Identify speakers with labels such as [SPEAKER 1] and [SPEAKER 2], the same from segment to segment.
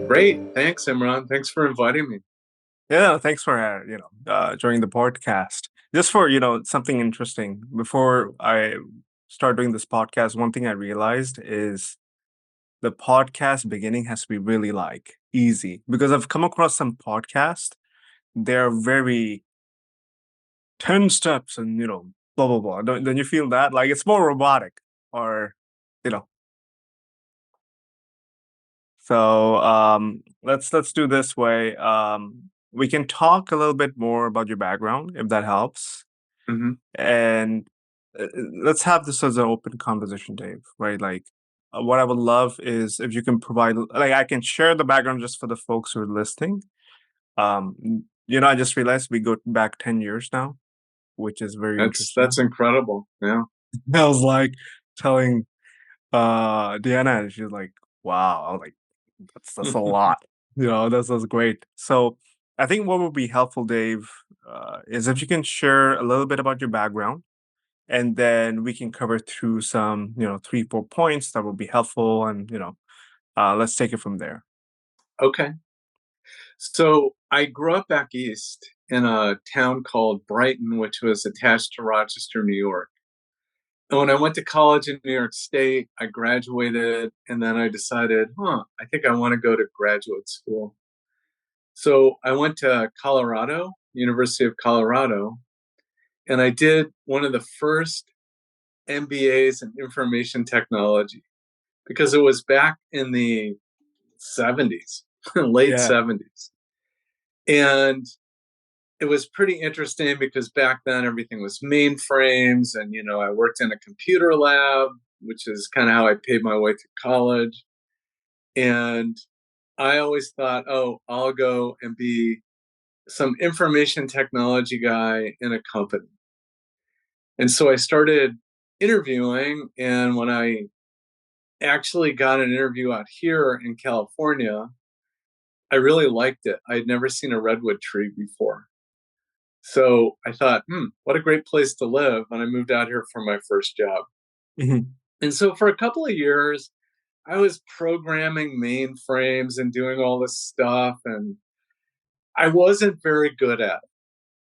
[SPEAKER 1] Great. Thanks, Imran. Thanks for inviting me.
[SPEAKER 2] Yeah, thanks for joining the podcast. Just for something interesting. Before I start doing this podcast, one thing I realized is the podcast beginning has to be really like easy because I've come across some podcasts. They're very 10 steps and blah blah blah. Don't you feel that like it's more robotic or you know? So let's do this way. We can talk a little bit more about your background if that helps.
[SPEAKER 1] Hmm.
[SPEAKER 2] And let's have this as an open conversation, Dave, right? Like, what I would love is if you can provide, like, I can share the background just for the folks who are listening. I just realized we go back 10 years now, which is very
[SPEAKER 1] That's
[SPEAKER 2] interesting.
[SPEAKER 1] incredible. Yeah.
[SPEAKER 2] I was like telling Deanna, and she's like, wow. I was like, that's a lot. That's great. So I think what would be helpful, Dave, is if you can share a little bit about your background and then we can cover through some 3 4 points that will be helpful and let's take it from there.
[SPEAKER 1] Okay. So I grew up back east in a town called Brighton, which was attached to Rochester, New York. And when I went to college in New York State, I graduated and then I decided, I think I want to go to graduate school. So I went to Colorado, University of Colorado, and I did one of the first MBAs in information technology because it was back in the 70s, late
[SPEAKER 2] Yeah.
[SPEAKER 1] 70s. And it was pretty interesting because back then everything was mainframes. And, I worked in a computer lab, which is kind of how I paid my way through college. And I always thought, oh, I'll go and be some information technology guy in a company. And so I started interviewing. And when I actually got an interview out here in California, I really liked it. I had never seen a redwood tree before. So I thought, what a great place to live. And I moved out here for my first job.
[SPEAKER 2] Mhm.
[SPEAKER 1] And so for a couple of years, I was programming mainframes and doing all this stuff. And I wasn't very good at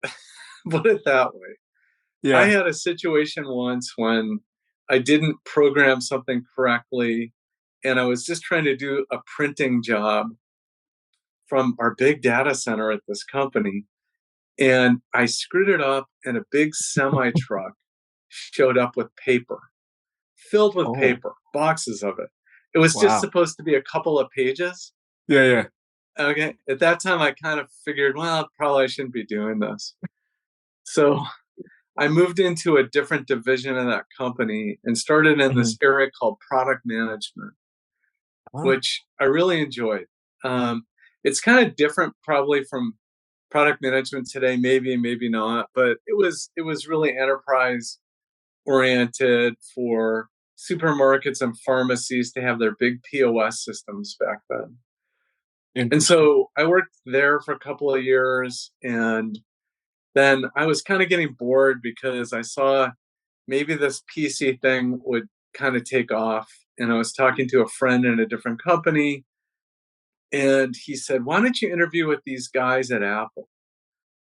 [SPEAKER 1] it, put it that way. I
[SPEAKER 2] Yeah.
[SPEAKER 1] had a situation once when I didn't program something correctly. And I was just trying to do a printing job from our big data center at this company. And I screwed it up, and a big semi truck showed up with paper, filled with
[SPEAKER 2] Oh,
[SPEAKER 1] paper, boxes of it. It was just
[SPEAKER 2] wow.
[SPEAKER 1] supposed to be a couple of pages.
[SPEAKER 2] Yeah, yeah.
[SPEAKER 1] Okay. At that time, I kind of figured, well, probably I shouldn't be doing this. So I moved into a different division of that company and started in
[SPEAKER 2] Mhm.
[SPEAKER 1] this area called product management,
[SPEAKER 2] Wow.
[SPEAKER 1] which I really enjoyed. It's kind of different, probably from product management today, maybe, maybe not, but it was really enterprise oriented for supermarkets and pharmacies to have their big POS systems back then. And
[SPEAKER 2] Interesting.
[SPEAKER 1] so I worked there for a couple of years, and then I was kind of getting bored because I saw maybe this PC thing would kind of take off. And I was talking to a friend in a different company, and he said, "Why don't you interview with these guys at Apple?"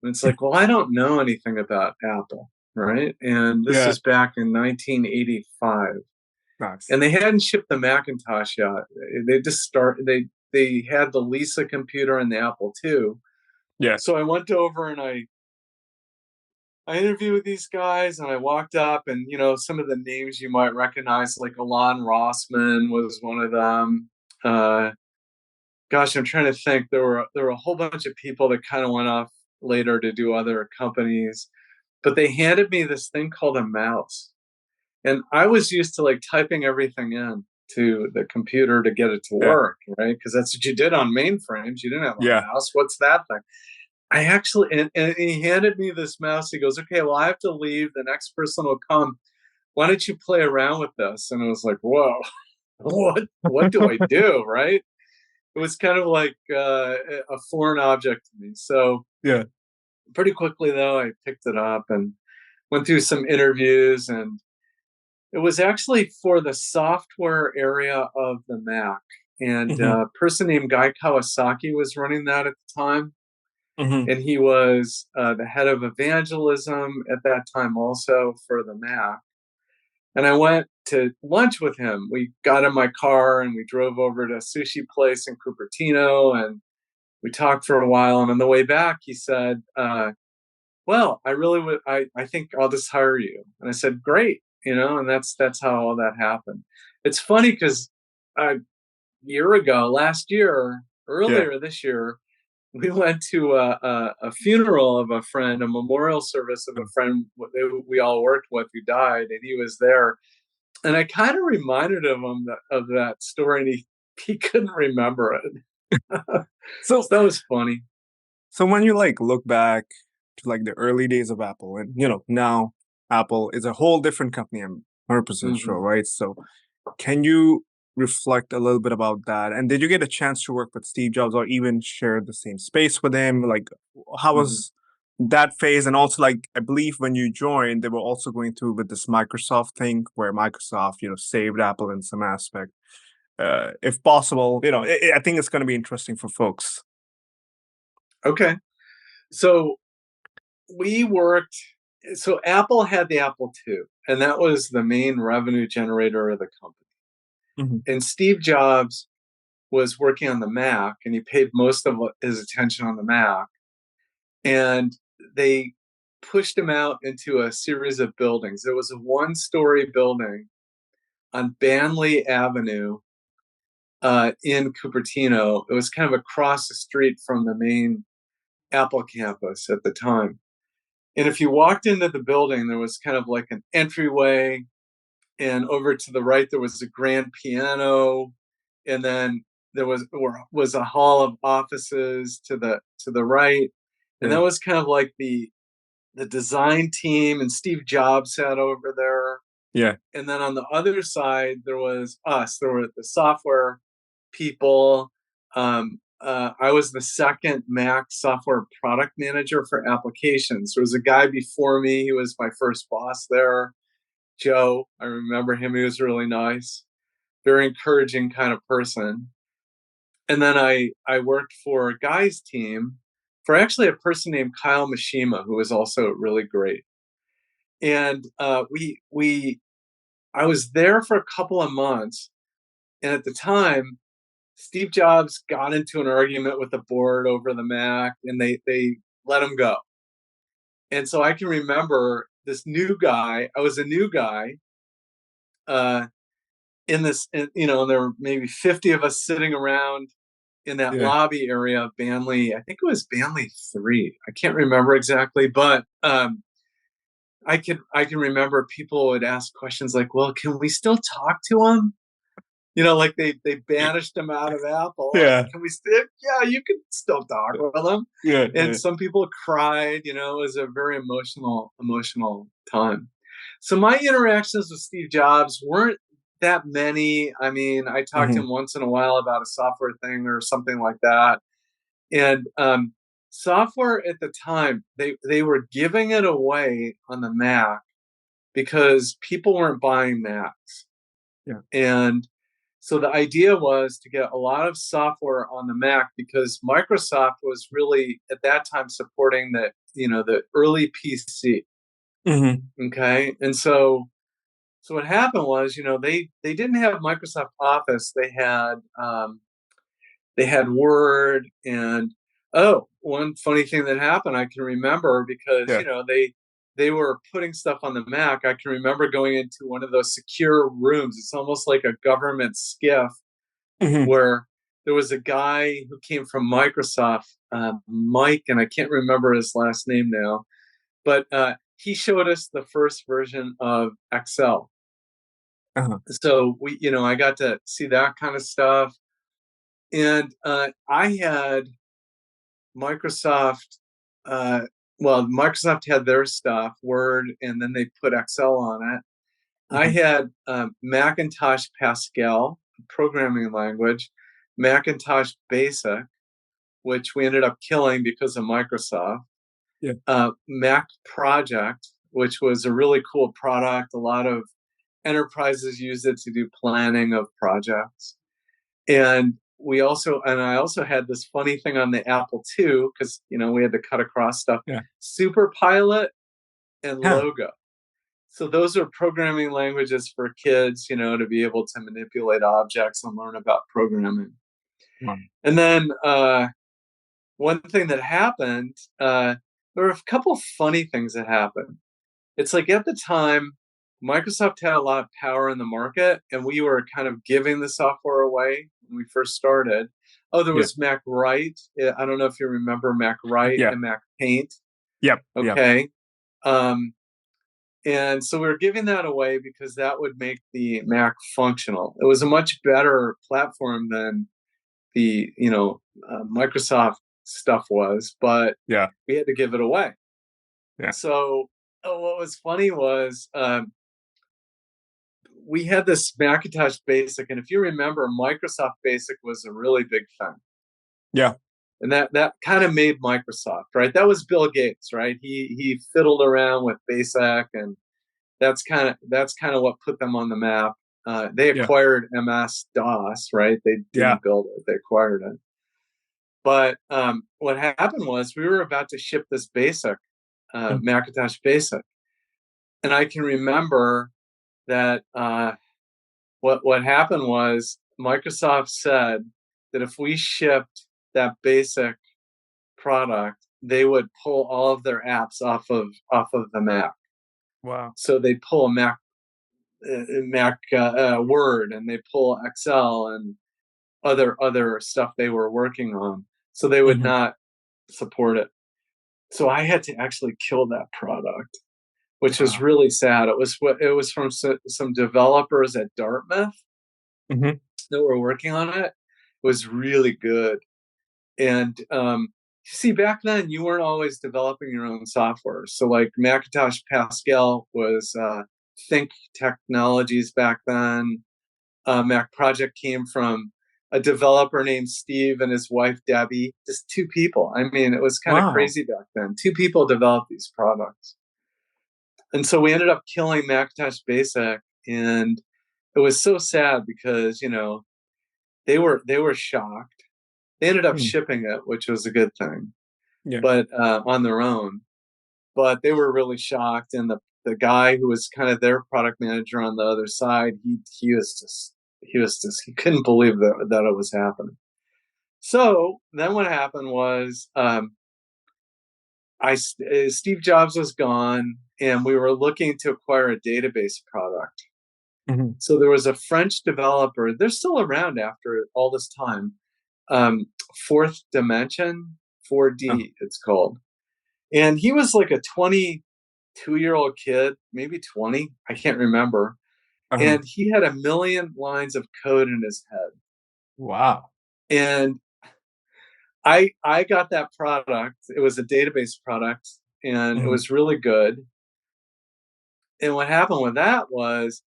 [SPEAKER 1] And it's like, well, I don't know anything about Apple, right? And this
[SPEAKER 2] Yeah.
[SPEAKER 1] is back in 1985,
[SPEAKER 2] Nice.
[SPEAKER 1] and they hadn't shipped the Macintosh yet. They just they had the Lisa computer and the Apple II.
[SPEAKER 2] Yeah.
[SPEAKER 1] So I went over and I interviewed with these guys, and I walked up, and some of the names you might recognize, like Alon Rossman was one of them. Uh, gosh, I'm trying to think. There were a whole bunch of people that kind of went off later to do other companies, but they handed me this thing called a mouse. And I was used to like typing everything in to the computer to get it to
[SPEAKER 2] Yeah.
[SPEAKER 1] work, right? Because that's what you did on mainframes. You didn't have a
[SPEAKER 2] Yeah.
[SPEAKER 1] mouse. What's that thing? I actually, and he handed me this mouse. He goes, okay, well, I have to leave. The next person will come. Why don't you play around with this? And I was like, whoa, what do I do, right? It was kind of like a foreign object to me. So
[SPEAKER 2] Yeah.
[SPEAKER 1] pretty quickly, though, I picked it up and went through some interviews, and it was actually for the software area of the Mac. and
[SPEAKER 2] Mhm.
[SPEAKER 1] a person named Guy Kawasaki was running that at the time,
[SPEAKER 2] Mhm.
[SPEAKER 1] and he was the head of evangelism at that time, also for the Mac. And I went to lunch with him. We got in my car and we drove over to a sushi place in Cupertino, and we talked for a while. And on the way back, he said, "Well, I really would. I think I'll just hire you." And I said, "Great," and that's how all that happened. It's funny because a year ago, last year,
[SPEAKER 2] Yeah.
[SPEAKER 1] earlier this year, we went to a funeral of a friend, a memorial service of a
[SPEAKER 2] Mm.
[SPEAKER 1] friend we all worked with who died, and he was there. And I kind of reminded him of that story, and he couldn't remember it.
[SPEAKER 2] So
[SPEAKER 1] So that was funny.
[SPEAKER 2] so when you, like, look back to, like, the early days of Apple and, now Apple is a whole different company, I'm 100% sure,
[SPEAKER 1] Hmm.
[SPEAKER 2] right? So can you reflect a little bit about that? And did you get a chance to work with Steve Jobs or even share the same space with him? Like, how
[SPEAKER 1] Hmm.
[SPEAKER 2] was that phase? And also, like, I believe when you joined, they were also going through with this Microsoft thing where Microsoft, saved Apple in some aspect. If possible, I think it's going to be interesting for folks.
[SPEAKER 1] Okay. So we worked. So Apple had the Apple II, and that was the main revenue generator of the company.
[SPEAKER 2] Hmm.
[SPEAKER 1] And Steve Jobs was working on the Mac, and he paid most of his attention on the Mac. And they pushed him out into a series of buildings. There was a one-story building on Banley Avenue in Cupertino. It was kind of across the street from the main Apple campus at the time. And if you walked into the building, there was kind of like an entryway, and over to the right there was a grand piano, and then there was a hall of offices to the right, and
[SPEAKER 2] Yeah.
[SPEAKER 1] that was kind of like the design team, and Steve Jobs sat over there.
[SPEAKER 2] Yeah.
[SPEAKER 1] And then on the other side, there was us. There were the software people. I was the second Mac software product manager for applications. There was a guy before me. He was my first boss there, Joe. I remember him. He was really nice, very encouraging kind of person. And then I worked for a guy's team for actually a person named Kyle Mishima, who was also really great. And we I was there for a couple of months, and at the time, Steve Jobs got into an argument with the board over the Mac, and they let him go. And so I can remember this new guy. I was a new guy uh, and there were maybe 50 of us sitting around in that
[SPEAKER 2] Yeah.
[SPEAKER 1] lobby area of Banley. I think it was Banley 3. I can't remember exactly, but I can remember people would ask questions like, "Well, can we still talk to him?" Like they banished him out of Apple.
[SPEAKER 2] Yeah.
[SPEAKER 1] Can we still? Yeah, you can still talk with him.
[SPEAKER 2] Yeah.
[SPEAKER 1] And
[SPEAKER 2] Yeah.
[SPEAKER 1] some people cried. It was a very emotional time. So my interactions with Steve Jobs weren't that many. I mean, I talked to
[SPEAKER 2] Hmm.
[SPEAKER 1] him once in a while about a software thing or something like that. And software at the time, they were giving it away on the Mac because people weren't buying Macs.
[SPEAKER 2] Yeah.
[SPEAKER 1] And so the idea was to get a lot of software on the Mac because Microsoft was really at that time supporting the early PC.
[SPEAKER 2] Hmm.
[SPEAKER 1] Okay, and so what happened was they didn't have Microsoft Office. They had Word, and oh, one funny thing that happened I can remember because
[SPEAKER 2] Yeah.
[SPEAKER 1] they were putting stuff on the Mac. I can remember going into one of those secure rooms. It's almost like a government skiff
[SPEAKER 2] Hmm.
[SPEAKER 1] where there was a guy who came from Microsoft, Mike, and I can't remember his last name now, but he showed us the first version of Excel.
[SPEAKER 2] Uh-huh.
[SPEAKER 1] So I got to see that kind of stuff, and I had Microsoft. Uh, well, Microsoft had their stuff, Word, and then they put Excel on it. I
[SPEAKER 2] Hmm.
[SPEAKER 1] had Macintosh Pascal, programming language, Macintosh Basic, which we ended up killing because of Microsoft.
[SPEAKER 2] Yeah.
[SPEAKER 1] Mac Project, which was a really cool product. A lot of enterprises use it to do planning of projects. And I also had this funny thing on the Apple II, because we had to cut across stuff.
[SPEAKER 2] Yeah.
[SPEAKER 1] Super Pilot and
[SPEAKER 2] Huh.
[SPEAKER 1] Logo. So those are programming languages for kids, to be able to manipulate objects and learn about programming.
[SPEAKER 2] Wow.
[SPEAKER 1] And then one thing that happened, there were a couple funny things that happened. It's like at the time, Microsoft had a lot of power in the market, and we were kind of giving the software away when we first started. Oh, there
[SPEAKER 2] Yeah.
[SPEAKER 1] was Mac Write. I don't know if you remember Mac Write
[SPEAKER 2] Yeah.
[SPEAKER 1] and Mac Paint.
[SPEAKER 2] Yep. Yep.
[SPEAKER 1] Okay. Um, and so we were giving that away because that would make the Mac functional. It was a much better platform than the Microsoft stuff was, but
[SPEAKER 2] Yeah.
[SPEAKER 1] we had to give it away.
[SPEAKER 2] Yeah.
[SPEAKER 1] So what was funny was we had this Macintosh Basic, and if you remember, Microsoft Basic was a really big thing,
[SPEAKER 2] Yeah.
[SPEAKER 1] and that kind of made Microsoft, right? That was Bill Gates, right? He fiddled around with Basic, and that's kind of what put them on the map. They
[SPEAKER 2] Yeah.
[SPEAKER 1] acquired MS DOS, right? They
[SPEAKER 2] Yeah.
[SPEAKER 1] didn't build it; they acquired it. But what happened was we were about to ship this Basic,
[SPEAKER 2] Mm.
[SPEAKER 1] Macintosh Basic, and I can remember that what happened was Microsoft said that if we shipped that Basic product, they would pull all of their apps off of the Mac.
[SPEAKER 2] Wow.
[SPEAKER 1] So they pull Mac Word, and they pull Excel and other stuff they were working on. So they would
[SPEAKER 2] Mhm.
[SPEAKER 1] not support it. So I had to actually kill that product, which was
[SPEAKER 2] Wow.
[SPEAKER 1] really sad. It was from some developers at Dartmouth
[SPEAKER 2] Mhm.
[SPEAKER 1] that were working on it. It was really good. And see, back then you weren't always developing your own software. So like Macintosh Pascal was Think Technologies back then. Mac Project came from a developer named Steve and his wife Debbie. Just two people. I mean, it was kind of
[SPEAKER 2] Wow.
[SPEAKER 1] crazy back then. Two people developed these products, and so we ended up killing Macintosh Basic, and it was so sad because they were shocked. They ended up
[SPEAKER 2] Mm.
[SPEAKER 1] shipping it, which was a good thing,
[SPEAKER 2] Yeah.
[SPEAKER 1] but on their own. But they were really shocked, and the guy who was kind of their product manager on the other side, he was just he couldn't believe that it was happening. So then what happened was Steve Jobs was gone, and we were looking to acquire a database product.
[SPEAKER 2] Mhm.
[SPEAKER 1] So there was a French developer. They're still around after all this time. Um, Fourth Dimension,
[SPEAKER 2] Oh.
[SPEAKER 1] 4D, it's called. And he was like a 22-year-old kid, maybe 20, I can't remember.
[SPEAKER 2] Uh-huh.
[SPEAKER 1] And he had a million lines of code in his head.
[SPEAKER 2] Wow.
[SPEAKER 1] And I got that product. It was a database product, and it
[SPEAKER 2] Mhm.
[SPEAKER 1] was really good. And what happened with that was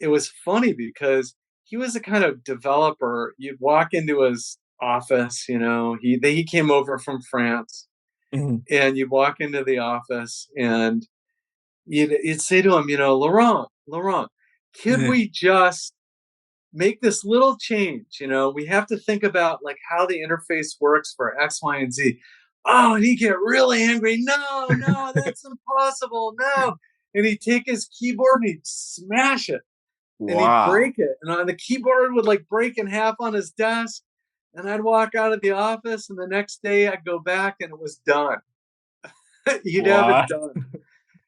[SPEAKER 1] it was funny because he was the kind of developer you'd walk into his office, he came over from France,
[SPEAKER 2] Mhm.
[SPEAKER 1] and you'd walk into the office, and you'd say to him, Laurent, could
[SPEAKER 2] Yeah.
[SPEAKER 1] we just make this little change? We have to think about like how the interface works for X, Y, and Z. Oh, and he'd get really angry. No, no, that's impossible. No. And he'd take his keyboard and he'd smash it, and he'd
[SPEAKER 2] Wow.
[SPEAKER 1] break it. And on the keyboard would like break in half on his desk. And I'd walk out of the office, and the next day I'd go back and it was done. He'd have it
[SPEAKER 2] What?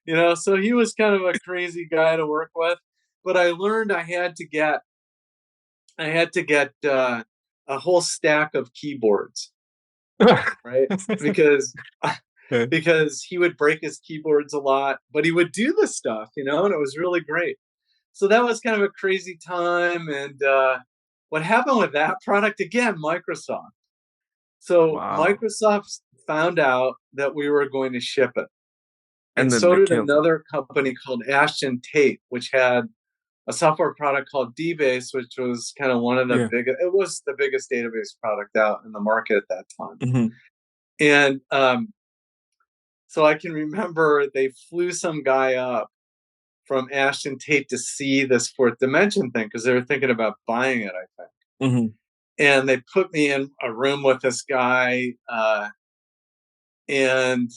[SPEAKER 1] done. So he was kind of a crazy guy to work with, but I learned I had to get a whole stack of keyboards, right? Because
[SPEAKER 2] Yeah.
[SPEAKER 1] because he would break his keyboards a lot, but he would do the stuff, and it was really great. So that was kind of a crazy time. And what happened with that product again? Microsoft. So
[SPEAKER 2] Wow.
[SPEAKER 1] Microsoft found out that we were going to ship it, and
[SPEAKER 2] And then
[SPEAKER 1] so
[SPEAKER 2] they
[SPEAKER 1] did
[SPEAKER 2] killed it.
[SPEAKER 1] another company called Ashton Tate, which had a software product called DBase, which was kind of one of the
[SPEAKER 2] Yeah.
[SPEAKER 1] biggest. It was the biggest database product out in the market at that time.
[SPEAKER 2] Mhm.
[SPEAKER 1] And so I can remember they flew some guy up from Ashton Tate to see this fourth dimension thing because they were thinking about buying it, I think.
[SPEAKER 2] Mhm.
[SPEAKER 1] and they put me in a room with this guy, and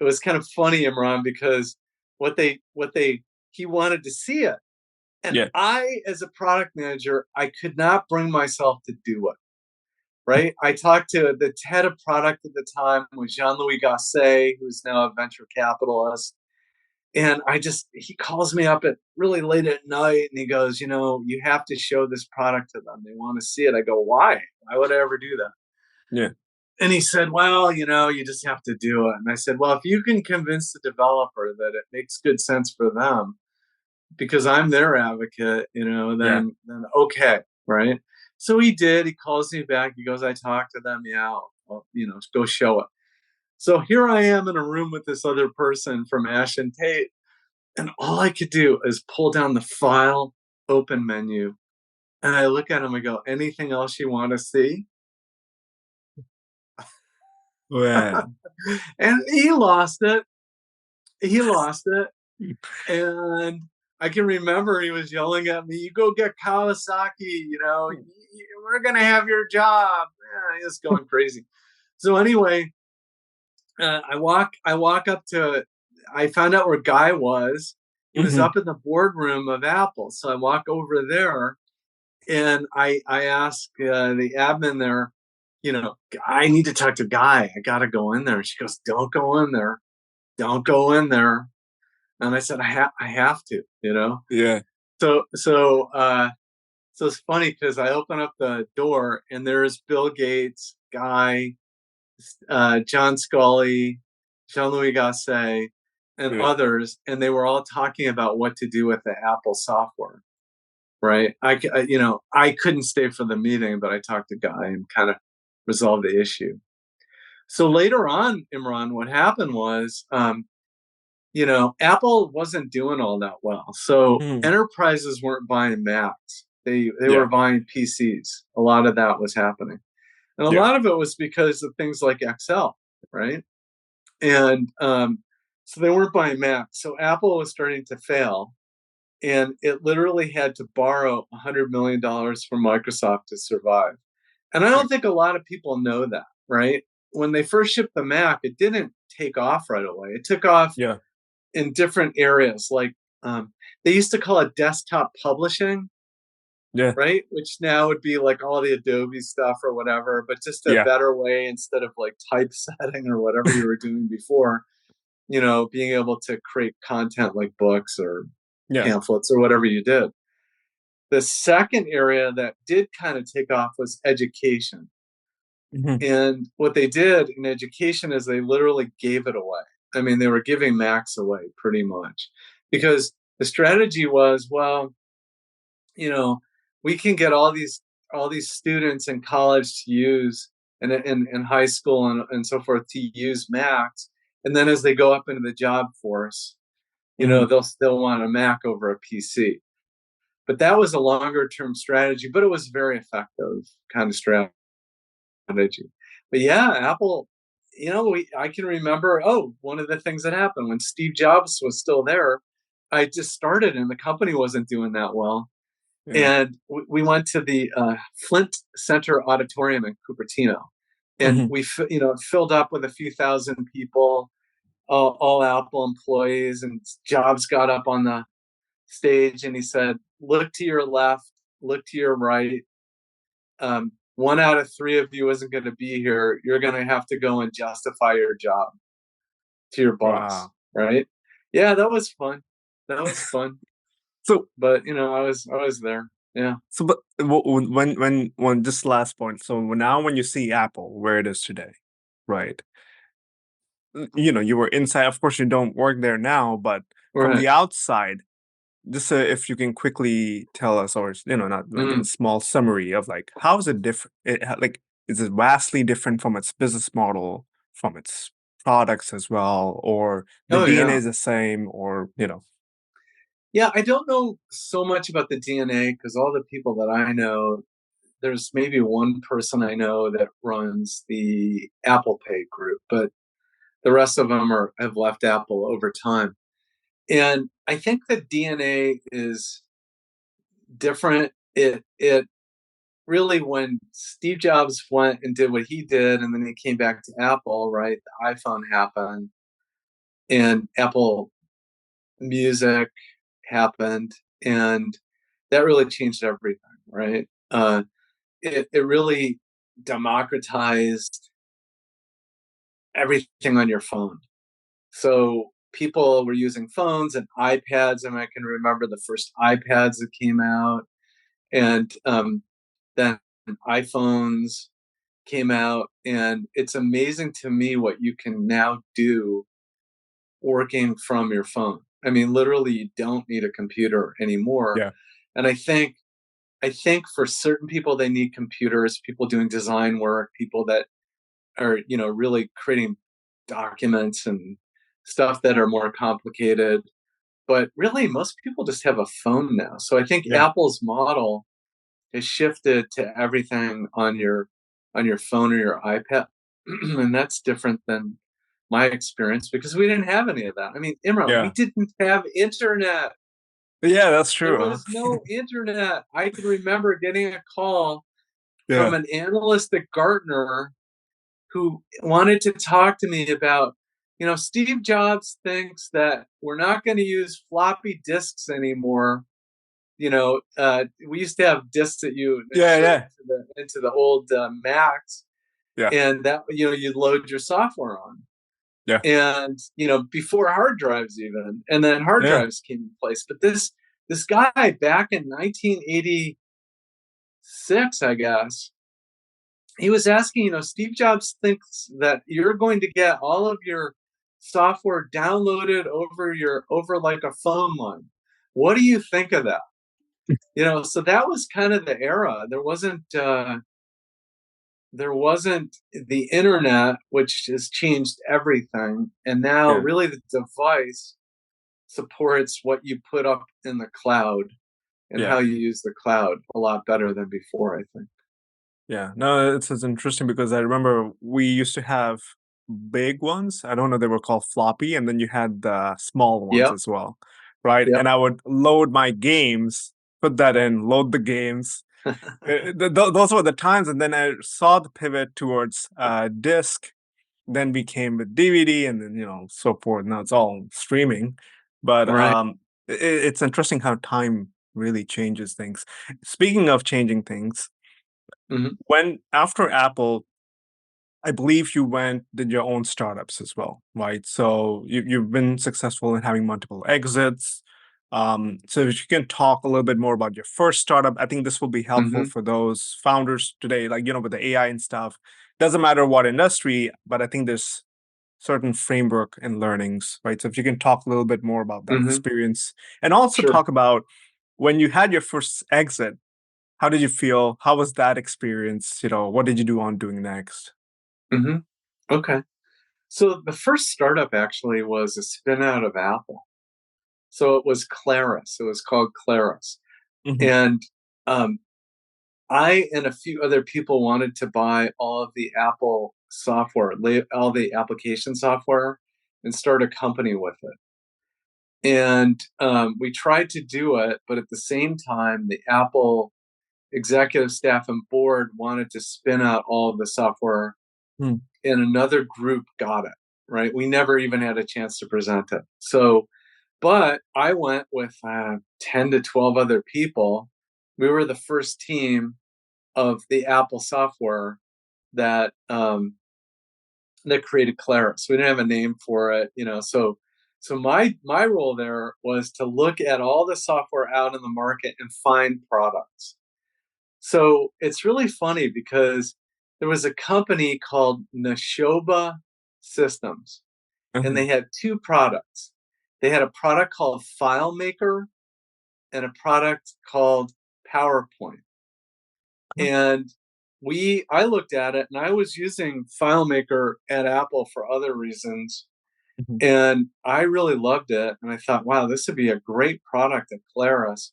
[SPEAKER 1] it was kind of funny, Imran, because what they he wanted to see it, and
[SPEAKER 2] Yeah.
[SPEAKER 1] I, as a product manager, I could not bring myself to do it. Right? I talked to the head of product at the time was Jean-Louis Gasset, who's now a venture capitalist. And he calls me up at really late at night and he goes, you have to show this product to them. They want to see it. I go, why? Why would I ever do that?
[SPEAKER 2] Yeah.
[SPEAKER 1] And he said, well, you just have to do it. And I said, well, if you can convince the developer that it makes good sense for them, because I'm their advocate,
[SPEAKER 2] Yeah.
[SPEAKER 1] then okay, right? So he did. He calls me back. He goes, I talked to them. Yeah, go show it. So here I am in a room with this other person from Ash and Tate, and all I could do is pull down the file, open menu, and I look at him. I go, anything else you want to see?
[SPEAKER 2] Yeah.
[SPEAKER 1] And he lost it. He lost it. And I can remember he was yelling at me, "You go get Kawasaki, we're gonna have your job." Yeah, he was going crazy. So anyway, I walk up to. I found out where Guy was. He was
[SPEAKER 2] Hmm.
[SPEAKER 1] up in the boardroom of Apple. So I walk over there, and I ask the admin there, I need to talk to Guy. I got to go in there. She goes, "Don't go in there. Don't go in there." And I said, I have to.
[SPEAKER 2] Yeah.
[SPEAKER 1] So it's funny because I open up the door and there's Bill Gates, Guy, John Scully, Jean-Louis Gasset, and
[SPEAKER 2] Yeah.
[SPEAKER 1] others, and they were all talking about what to do with the Apple software. Right? I couldn't stay for the meeting, but I talked to Guy and kind of resolved the issue. So later on, Imran, what happened was, Apple wasn't doing all that well. So
[SPEAKER 2] Mm.
[SPEAKER 1] enterprises weren't buying Macs. They
[SPEAKER 2] Yeah.
[SPEAKER 1] were buying PCs. A lot of that was happening. And a
[SPEAKER 2] Yeah.
[SPEAKER 1] lot of it was because of things like Excel, right? And so they weren't buying Macs. So Apple was starting to fail. And it literally had to borrow $100 million from Microsoft to survive. And I
[SPEAKER 2] Yeah.
[SPEAKER 1] don't think a lot of people know that, right? When they first shipped the Mac, it didn't take off right away. It took off
[SPEAKER 2] Yeah.
[SPEAKER 1] in different areas. Like they used to call it desktop publishing,
[SPEAKER 2] Yeah.
[SPEAKER 1] right? Which now would be like all the Adobe stuff or whatever, but just a
[SPEAKER 2] Yeah.
[SPEAKER 1] better way instead of like typesetting or whatever you were doing before, being able to create content like books or
[SPEAKER 2] Yeah.
[SPEAKER 1] pamphlets or whatever you did. The second area that did kind of take off was education.
[SPEAKER 2] Hmm.
[SPEAKER 1] And what they did in education is they literally gave it away. I mean, they were giving Macs away pretty much because the strategy was, well, you know, we can get all these students in college to use and in high school and so forth to use Macs. And then as they go up into the job force,
[SPEAKER 2] Hmm.
[SPEAKER 1] they'll still want a Mac over a PC. But that was a longer term strategy, but it was very effective kind of strategy. But yeah, Apple, I can remember, one of the things that happened when Steve Jobs was still there, I just started and the company wasn't doing that well.
[SPEAKER 2] Yeah.
[SPEAKER 1] And we went to the Flint Center Auditorium in Cupertino. And
[SPEAKER 2] Hmm.
[SPEAKER 1] it filled up with a few thousand people, all Apple employees. And Jobs got up on the stage and he said, look to your left, look to your right. One out of three of you isn't going to be here. You're going to have to go and justify your job to your boss,
[SPEAKER 2] Wow.
[SPEAKER 1] right? Yeah, that was fun. That was fun.
[SPEAKER 2] So,
[SPEAKER 1] But I was there. Yeah.
[SPEAKER 2] but when just last point. So now when you see Apple where it is today, right? You were inside. Of course, you don't work there now, but from
[SPEAKER 1] Right.
[SPEAKER 2] the outside, just if you can quickly tell us, or not like in a
[SPEAKER 1] Mm.
[SPEAKER 2] small summary of like how is it different? Like, is it vastly different from its business model, from its products as well, or the
[SPEAKER 1] Oh
[SPEAKER 2] DNA
[SPEAKER 1] yeah.
[SPEAKER 2] is the same, or
[SPEAKER 1] Yeah, I don't know so much about the DNA because all the people that I know, there's maybe one person I know that runs the Apple Pay group, but the rest of them have left Apple over time. And I think the DNA is different. It really when Steve Jobs went and did what he did, and then he came back to Apple, right? The iPhone happened, and Apple Music happened, and that really changed everything, right? It really democratized everything on your phone. So people were using phones and iPads, and I can remember the first iPads that came out, and then iPhones came out, and it's amazing to me what you can now do working from your phone. I mean, literally, you don't need a computer anymore.
[SPEAKER 2] Yeah.
[SPEAKER 1] And I think for certain people they need computers, people doing design work, people that are, really creating documents and stuff that are more complicated. But really, most people just have a phone now. So I think
[SPEAKER 2] Yeah.
[SPEAKER 1] Apple's model has shifted to everything on your phone or your iPad, and that's different than my experience because we didn't have any of that. I mean, Imran, we
[SPEAKER 2] Yeah.
[SPEAKER 1] didn't have internet.
[SPEAKER 2] Yeah, that's
[SPEAKER 1] There
[SPEAKER 2] true,
[SPEAKER 1] was
[SPEAKER 2] huh?
[SPEAKER 1] no internet. I can remember getting a call from
[SPEAKER 2] Yeah.
[SPEAKER 1] an analyst at Gartner who wanted to talk to me about, Steve Jobs thinks that we're not going to use floppy disks anymore. We used to have disks that you
[SPEAKER 2] Yeah,
[SPEAKER 1] insert
[SPEAKER 2] yeah.
[SPEAKER 1] into the old Macs,
[SPEAKER 2] Yeah.
[SPEAKER 1] and that you load your software on.
[SPEAKER 2] Yeah.
[SPEAKER 1] And before hard drives even, and then hard
[SPEAKER 2] Yeah.
[SPEAKER 1] drives came in place. But this guy back in 1986, I guess, he was asking, Steve Jobs thinks that you're going to get all of your software downloaded over like a phone line. What do you think of that? So that was kind of the era. There wasn't the internet, which has changed everything, and now
[SPEAKER 2] Yeah.
[SPEAKER 1] really the device supports what you put up in the cloud and
[SPEAKER 2] Yeah.
[SPEAKER 1] how you use the cloud a lot better than before, I think.
[SPEAKER 2] Yeah. No, it's interesting because I remember we used to have big ones. I don't know, they were called floppy, and then you had the small ones
[SPEAKER 1] Yep.
[SPEAKER 2] as well, right?
[SPEAKER 1] Yep.
[SPEAKER 2] And I would load my games, put that in, load the games. Those were the times, and then I saw the pivot towards disc, then became with DVD, and then so forth. Now it's all streaming, but
[SPEAKER 1] Right.
[SPEAKER 2] it's interesting how time really changes things. Speaking of changing things,
[SPEAKER 1] Hmm.
[SPEAKER 2] when after Apple, I believe you went did your own startups as well, right? So you've been successful in having multiple exits. So if you can talk a little bit more about your first startup, I think this will be helpful
[SPEAKER 1] Hmm.
[SPEAKER 2] for those founders today, like with the AI and stuff. Doesn't matter what industry, but I think there's certain framework and learnings, right? So if you can talk a little bit more about that
[SPEAKER 1] Hmm.
[SPEAKER 2] experience, and also
[SPEAKER 1] Sure.
[SPEAKER 2] talk about when you had your first exit, how did you feel? How was that experience? What did you do on doing next?
[SPEAKER 1] Hmm. Okay. So the first startup actually was a spin out of Apple. So it was Claris. It was called Claris.
[SPEAKER 2] Hmm.
[SPEAKER 1] And um, I and a few other people wanted to buy all of the Apple software, all the application software, and start a company with it. And we tried to do it, but at the same time, the Apple executive staff and board wanted to spin out all of the software, and another group got it, right? We never even had a chance to present it. So, but I went with 10 to 12 other people. We were the first team of the Apple software that that created Claris. We didn't have a name for it, So my role there was to look at all the software out in the market and find products. So it's really funny because there was a company called Nashoba Systems, and they
[SPEAKER 2] Hmm.
[SPEAKER 1] had two products. They had a product called FileMaker and a product called PowerPoint. And I looked at it, and I was using FileMaker at Apple for other reasons,
[SPEAKER 2] Hmm.
[SPEAKER 1] and I really loved it. And I thought, wow, this would be a great product at Claris.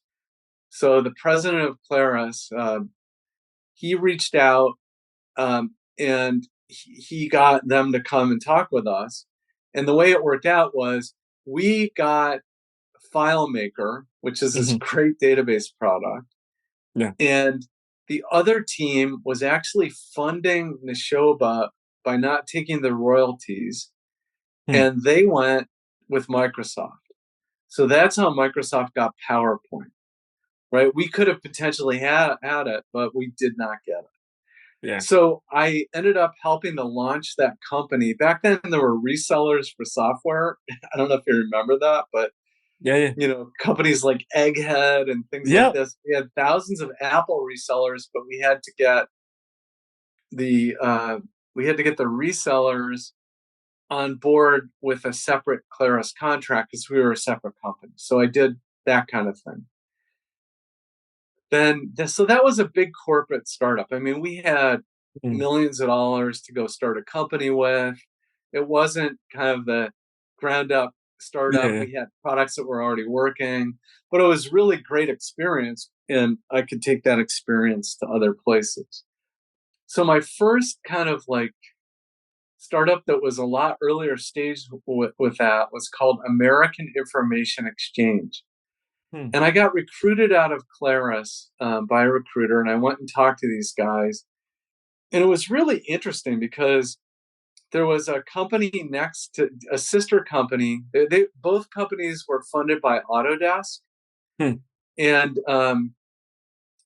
[SPEAKER 1] So the president of Claris, he reached out, and he got them to come and talk with us. And the way it worked out was we got FileMaker, which is this
[SPEAKER 2] Hmm.
[SPEAKER 1] great database product,
[SPEAKER 2] Yeah.
[SPEAKER 1] and The other team was actually funding Neshoba by not taking the royalties,
[SPEAKER 2] Hmm.
[SPEAKER 1] and they went with Microsoft. So that's how Microsoft got PowerPoint, right? We could have potentially had it, but we did not get it.
[SPEAKER 2] Yeah.
[SPEAKER 1] So I ended up helping to launch that company. Back then, there were resellers for software. I don't know if you remember that, but
[SPEAKER 2] Yeah. Yeah.
[SPEAKER 1] companies like Egghead and things like
[SPEAKER 2] Yeah.
[SPEAKER 1] this. We had thousands of Apple resellers, but the uh, we had to get the resellers on board with a separate Claris contract because we were a separate company. So I did that kind of thing. So that was a big corporate startup. I mean, we had
[SPEAKER 2] Hmm.
[SPEAKER 1] millions of dollars to go start a company with. It wasn't kind of the ground up
[SPEAKER 2] Yeah.
[SPEAKER 1] startup.
[SPEAKER 2] Yeah.
[SPEAKER 1] We had products that were already working, but it was really great experience, and I could take that experience to other places. So my first kind of like startup that was a lot earlier stage with that was called American Information Exchange.
[SPEAKER 2] Hmm.
[SPEAKER 1] And I got recruited out of Claris by a recruiter, and I went and talked to these guys. And it was really interesting because there was a company next to a sister company. Both companies were funded by Autodesk,
[SPEAKER 2] Hmm.
[SPEAKER 1] and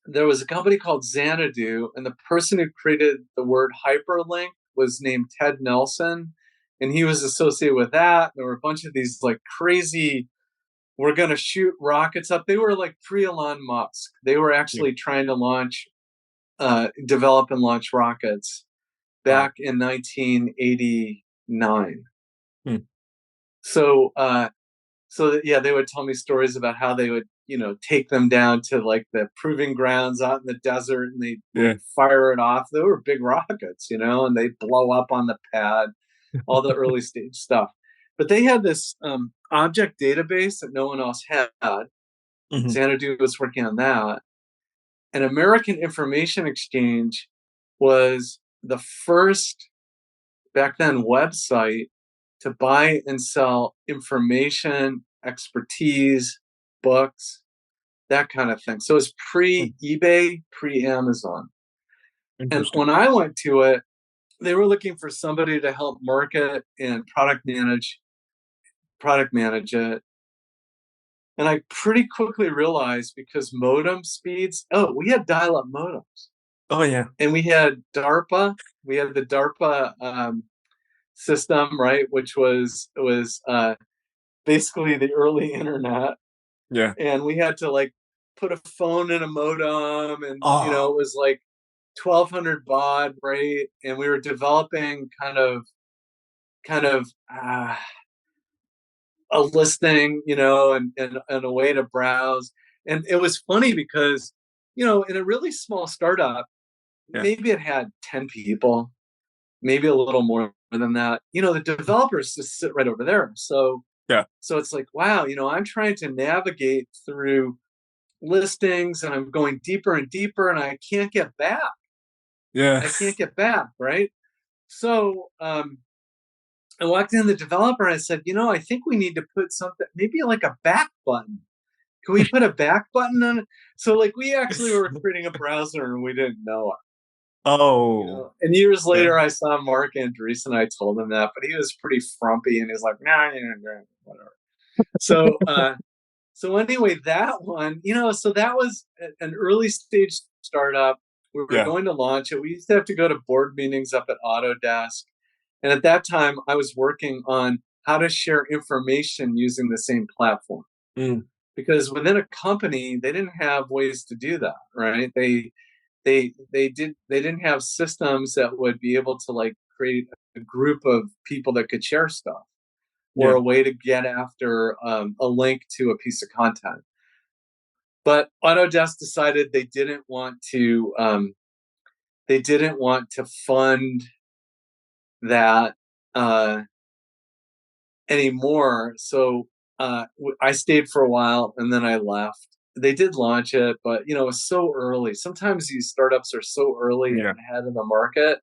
[SPEAKER 1] there was a company called Xanadu, and the person who created the word hyperlink was named Ted Nelson, and he was associated with that. There were a bunch of these like crazy, we're going to shoot rockets up. They were like pre Elon Musk. They were
[SPEAKER 2] Yeah.
[SPEAKER 1] actually trying to develop and launch rockets
[SPEAKER 2] Wow.
[SPEAKER 1] back in 1989.
[SPEAKER 2] Hmm.
[SPEAKER 1] So, yeah, they would tell me stories about how they would, take them down to like the proving grounds out in the desert, and they would
[SPEAKER 2] Yeah.
[SPEAKER 1] fire it off. They were big rockets, and they blow up on the pad, all the early stage stuff. But they had this object database that no one else had.
[SPEAKER 2] Hmm.
[SPEAKER 1] Xanadu was working on that. And American Information Exchange was the first, back then, website to buy and sell information, expertise, books, that kind of thing. So it was
[SPEAKER 2] Hmm.
[SPEAKER 1] pre eBay, pre Amazon. And
[SPEAKER 2] Interesting.
[SPEAKER 1] when I went to it, they were looking for somebody to help market and product manage it. And I pretty quickly realized, because modem speeds, we had dial up modems,
[SPEAKER 2] Oh yeah.
[SPEAKER 1] and we had DARPA. We had the DARPA system, right, which was basically the early internet,
[SPEAKER 2] Yeah.
[SPEAKER 1] and we had to like put a phone in a modem, and
[SPEAKER 2] Oh
[SPEAKER 1] it was like 1200 baud, right? And we were developing kind of a listing, and a way to browse. And it was funny because, in a really small startup,
[SPEAKER 2] yeah.
[SPEAKER 1] maybe it had 10 people, maybe a little more than that. The developers just sit right over there.
[SPEAKER 2] Yeah.
[SPEAKER 1] So it's like, wow, I'm trying to navigate through listings, and I'm going deeper and deeper, and I can't get back.
[SPEAKER 2] Yeah.
[SPEAKER 1] I can't get back, right? So I walked in the developer and I said, I think we need to put something, maybe like a back button. Can we put a back button on it? So like we actually were creating a browser and we didn't know it.
[SPEAKER 2] Oh.
[SPEAKER 1] And years
[SPEAKER 2] Yeah.
[SPEAKER 1] later, I saw Mark Andreessen. I told him that, but he was pretty frumpy, and he's like, "Nah, whatever." So, so anyway, that one, so that was an early stage startup. We were
[SPEAKER 2] Yeah.
[SPEAKER 1] going to launch it. We used to have to go to board meetings up at Autodesk, and at that time, I was working on how to share information using the same platform.
[SPEAKER 2] Mm.
[SPEAKER 1] Because within a company, they didn't have ways to do that, right? They didn't have systems that would be able to like create a group of people that could share stuff, or
[SPEAKER 2] Yeah.
[SPEAKER 1] a way to get after a link to a piece of content. But Autodesk decided they didn't want to fund that uh, anymore. So I stayed for a while, and then I left. They did launch it, but it was so early. Sometimes these startups are so early
[SPEAKER 2] Yeah.
[SPEAKER 1] and ahead of the market.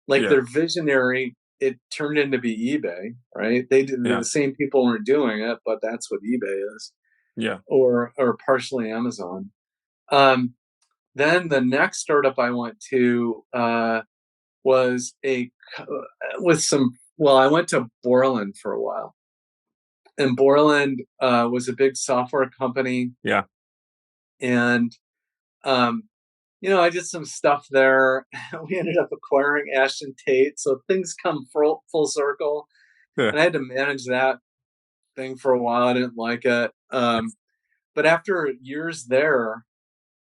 [SPEAKER 1] Like,
[SPEAKER 2] Yeah.
[SPEAKER 1] they're visionary. It turned into be eBay, right? The
[SPEAKER 2] Yeah.
[SPEAKER 1] same people were doing it, but that's what eBay is,
[SPEAKER 2] Yeah.
[SPEAKER 1] or partially Amazon. Um, then the next startup I went to was a with some. Well, I went to Borland for a while, and Borland was a big software company,
[SPEAKER 2] Yeah.
[SPEAKER 1] and um, I did some stuff there. We ended up acquiring Ashton Tate, so things come full circle.
[SPEAKER 2] Yeah.
[SPEAKER 1] And I had to manage that thing for a while. I didn't like it, but after years there,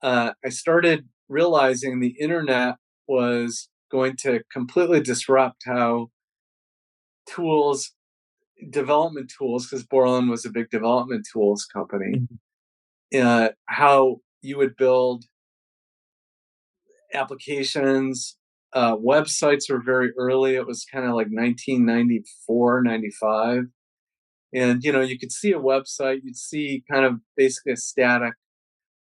[SPEAKER 1] I started realizing the internet was going to completely disrupt how tools, development tools, because Borland was a big development tools company,
[SPEAKER 2] Mhm.
[SPEAKER 1] how you would build applications. Websites were very early. It was kind of like 1994, 95. And, you could see a website, you'd see kind of basically a static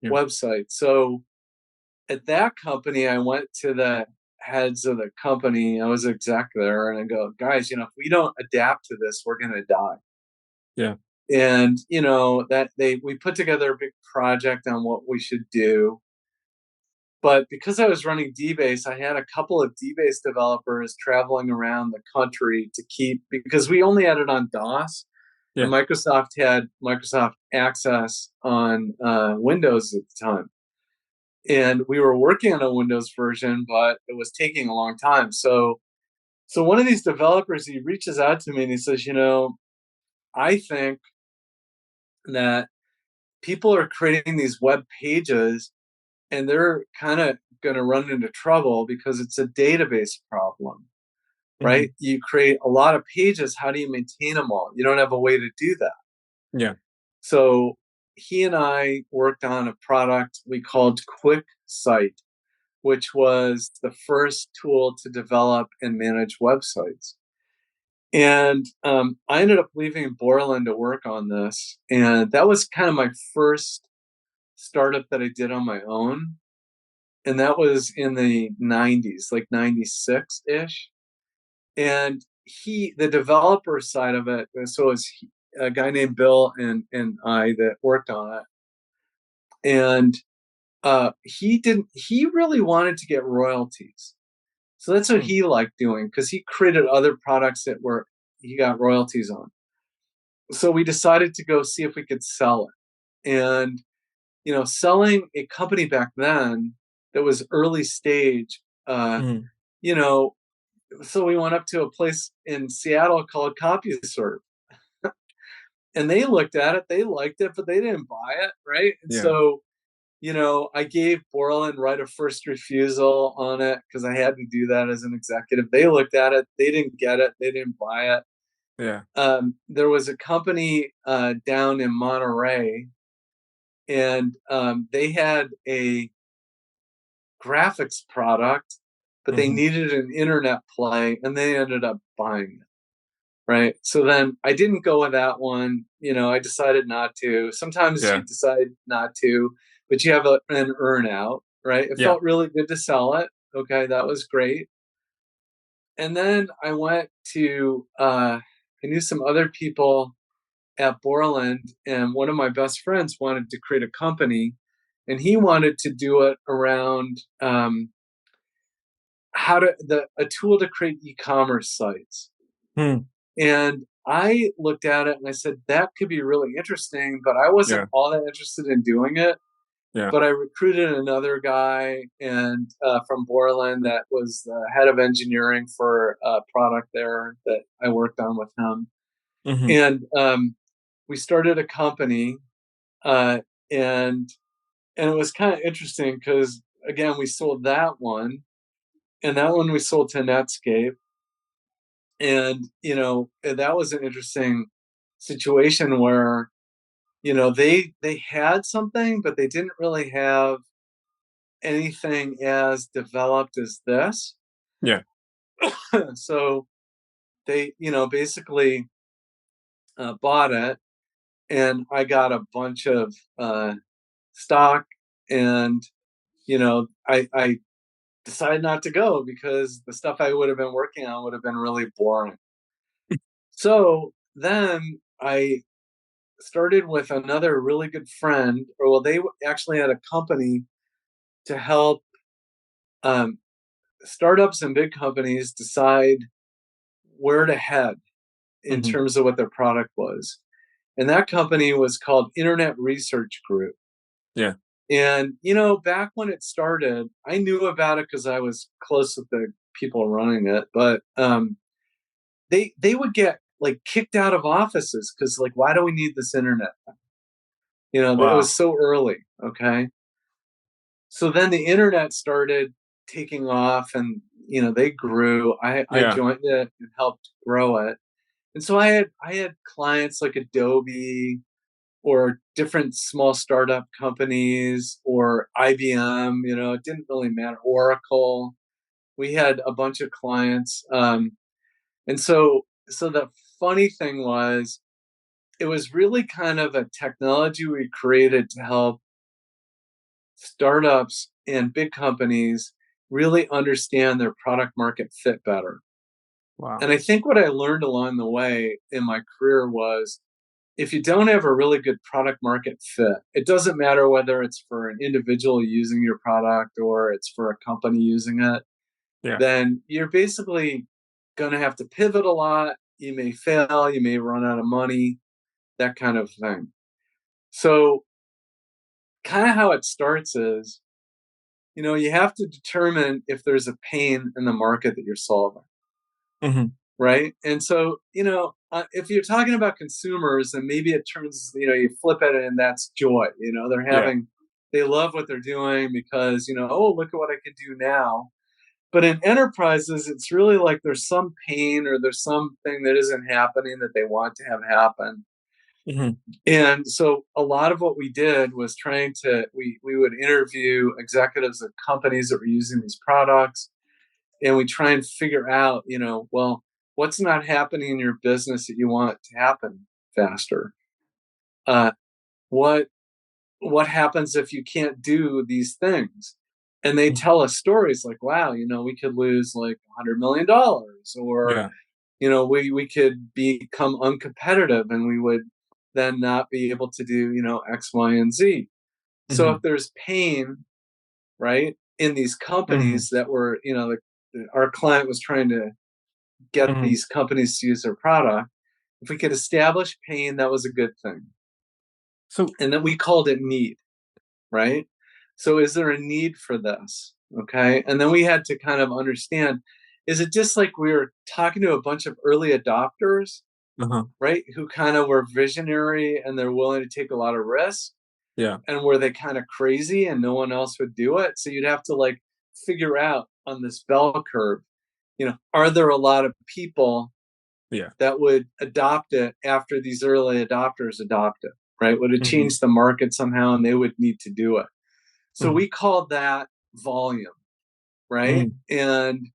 [SPEAKER 2] Yeah.
[SPEAKER 1] website. So at that company, I went to the heads of the company. I was exec there, and I go, guys, if we don't adapt to this, we're going to die.
[SPEAKER 2] Yeah.
[SPEAKER 1] And that we put together a big project on what we should do. But because I was running DBase, I had a couple of DBase developers traveling around the country to keep, because we only had it on DOS, and
[SPEAKER 2] Yeah.
[SPEAKER 1] Microsoft had Microsoft Access on Windows at the time. And we were working on a Windows version, but it was taking a long time. So one of these developers, he reaches out to me and he says, I think that people are creating these web pages and they're kind of going to run into trouble because it's a database problem,
[SPEAKER 2] Mhm.
[SPEAKER 1] right? You create a lot of pages. How do you maintain them all? You don't have a way to do that.
[SPEAKER 2] Yeah.
[SPEAKER 1] So he and I worked on a product we called Quick Site, which was the first tool to develop and manage websites. And I ended up leaving Borland to work on this. And that was kind of my first startup that I did on my own. And that was in the 90s, like 96 ish. And the developer side of it, so it was a guy named Bill and I that worked on it. And he really wanted to get royalties. So that's what
[SPEAKER 2] Mm.
[SPEAKER 1] he liked doing because he created other products that were he got royalties on. So we decided to go see if we could sell it. And selling a company back then that was early stage,
[SPEAKER 2] Mhm.
[SPEAKER 1] you know, so we went up to a place in Seattle called CompuServe, and they looked at it, they liked it, but they didn't buy it, right? And
[SPEAKER 2] Yeah.
[SPEAKER 1] so I gave Borland right of first refusal on it because I had to do that as an executive. They looked at it, they didn't get it, they didn't buy it.
[SPEAKER 2] Yeah.
[SPEAKER 1] There was a company down in Monterey, and they had a graphics product, but they
[SPEAKER 2] Mhm.
[SPEAKER 1] needed an internet play, and they ended up buying it. Right. So then I didn't go with that one. I decided not to. Sometimes you
[SPEAKER 2] Yeah.
[SPEAKER 1] decide not to, but you have an earn out, right? It
[SPEAKER 2] Yeah.
[SPEAKER 1] felt really good to sell it. Okay, that was great. And then I went to, I knew some other people at Borland, and one of my best friends wanted to create a company, and he wanted to do it around a tool to create e-commerce sites.
[SPEAKER 2] Mm.
[SPEAKER 1] And I looked at it and I said, that could be really interesting, but I wasn't
[SPEAKER 2] Yeah.
[SPEAKER 1] all that interested in doing it.
[SPEAKER 2] Yeah.
[SPEAKER 1] But I recruited another guy and from Borland that was the head of engineering for a product there that I worked on with him.
[SPEAKER 2] Mhm.
[SPEAKER 1] And we started a company, uh, and it was kind of interesting because again we sold that one, and that one we sold to Netscape, and that was an interesting situation where they had something but they didn't really have anything as developed as this.
[SPEAKER 2] Yeah.
[SPEAKER 1] So they basically bought it, and I got a bunch of stock, and I decided not to go because the stuff I would have been working on would have been really boring. So then I started with another really good friend, or well, they actually had a company to help um, startups and big companies decide where to head in
[SPEAKER 2] Mhm.
[SPEAKER 1] terms of what their product was. And that company was called Internet Research Group.
[SPEAKER 2] Yeah.
[SPEAKER 1] And, back when it started, I knew about it because I was close with the people running it. But they would get like kicked out of offices because, like, why do we need this internet? It was
[SPEAKER 2] Wow.
[SPEAKER 1] so early. Okay. So then the internet started taking off and, they grew. I
[SPEAKER 2] Yeah.
[SPEAKER 1] joined it and helped grow it. And so I had clients like Adobe or different small startup companies or IBM, it didn't really matter. Oracle. We had a bunch of clients. And so the funny thing was it was really kind of a technology we created to help startups and big companies really understand their product market fit better.
[SPEAKER 2] Wow.
[SPEAKER 1] And I think what I learned along the way in my career was if you don't have a really good product market fit, it doesn't matter whether it's for an individual using your product or it's for a company using it,
[SPEAKER 2] Yeah.
[SPEAKER 1] then you're basically going to have to pivot a lot. You may fail, you may run out of money, that kind of thing. So, kind of how it starts is, you have to determine if there's a pain in the market that you're solving,
[SPEAKER 2] Mhm.
[SPEAKER 1] right? And so, if you're talking about consumers, and maybe it turns, you flip at it and that's joy.
[SPEAKER 2] Yeah.
[SPEAKER 1] They love what they're doing because, oh, look at what I can do now. But in enterprises, it's really like there's some pain or there's something that isn't happening that they want to have happen.
[SPEAKER 2] Mhm.
[SPEAKER 1] And so a lot of what we did was we would interview executives of companies that were using these products, and we try and figure out, well, what's not happening in your business that you want to happen faster? Uh, what what happens if you can't do these things? And they
[SPEAKER 2] Mhm.
[SPEAKER 1] tell us stories like, wow, we could lose like $100 million, or
[SPEAKER 2] Yeah.
[SPEAKER 1] we could become uncompetitive and we would then not be able to do, X, Y, and Z. So if
[SPEAKER 2] Mhm.
[SPEAKER 1] there's pain, right, in these
[SPEAKER 2] Mhm.
[SPEAKER 1] companies that were, our client was trying to get
[SPEAKER 2] Mhm.
[SPEAKER 1] these companies to use their product, if we could establish pain, that was a good thing.
[SPEAKER 2] So
[SPEAKER 1] And then we called it need, right? So is there a need for this? Okay. And then we had to kind of understand, is it just like we were talking to a bunch of early adopters,
[SPEAKER 2] uh-huh.
[SPEAKER 1] right? Who kind of were visionary and they're willing to take a lot of risks,
[SPEAKER 2] Yeah.
[SPEAKER 1] and were they kind of crazy and no one else would do it? So you'd have to like figure out on this bell curve, are there a lot of people
[SPEAKER 2] Yeah.
[SPEAKER 1] that would adopt it after these early adopters adopt it, right? Would it
[SPEAKER 2] Mhm.
[SPEAKER 1] change the market somehow and they would need to do it? So
[SPEAKER 2] Mhm.
[SPEAKER 1] we called that volume, right?
[SPEAKER 2] Mhm.
[SPEAKER 1] And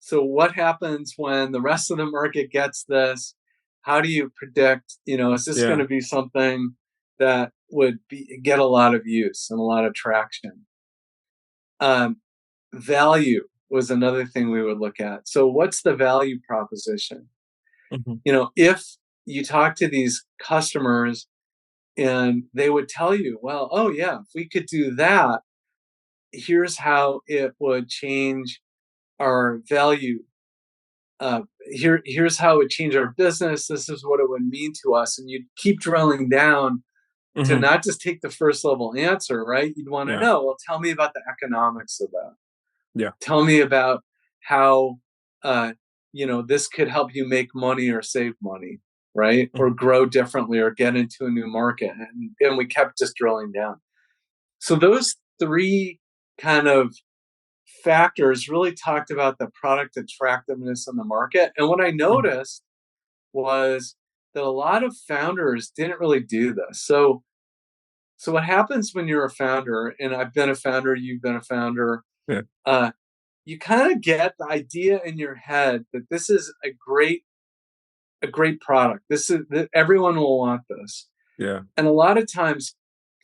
[SPEAKER 1] so what happens when the rest of the market gets this? How do you predict, is this going
[SPEAKER 2] Yeah.
[SPEAKER 1] to be something that would get a lot of use and a lot of traction? Um, Value was another thing we would look at. So what's the value proposition?
[SPEAKER 2] Mhm.
[SPEAKER 1] If you talk to these customers and they would tell you, well, oh yeah, if we could do that, here's how it would change our value. Here's how it would change our business. This is what it would mean to us. And you'd keep drilling down to
[SPEAKER 2] Mhm.
[SPEAKER 1] not just take the first level answer, right? You'd want to
[SPEAKER 2] Yeah.
[SPEAKER 1] know, well, tell me about the economics of that.
[SPEAKER 2] Yeah.
[SPEAKER 1] Tell me about how, uh, this could help you make money or save money, right? Or
[SPEAKER 2] Mhm.
[SPEAKER 1] grow differently or get into a new market. And we kept just drilling down. So those three kind of factors really talked about the product attractiveness in the market. And what I
[SPEAKER 2] Mhm.
[SPEAKER 1] noticed was that a lot of founders didn't really do this. So what happens when you're a founder, and I've been a founder, you've been a founder,
[SPEAKER 2] Yeah.
[SPEAKER 1] uh, you kind of get the idea in your head that this is a great product. This is that everyone will want this.
[SPEAKER 2] Yeah.
[SPEAKER 1] And a lot of times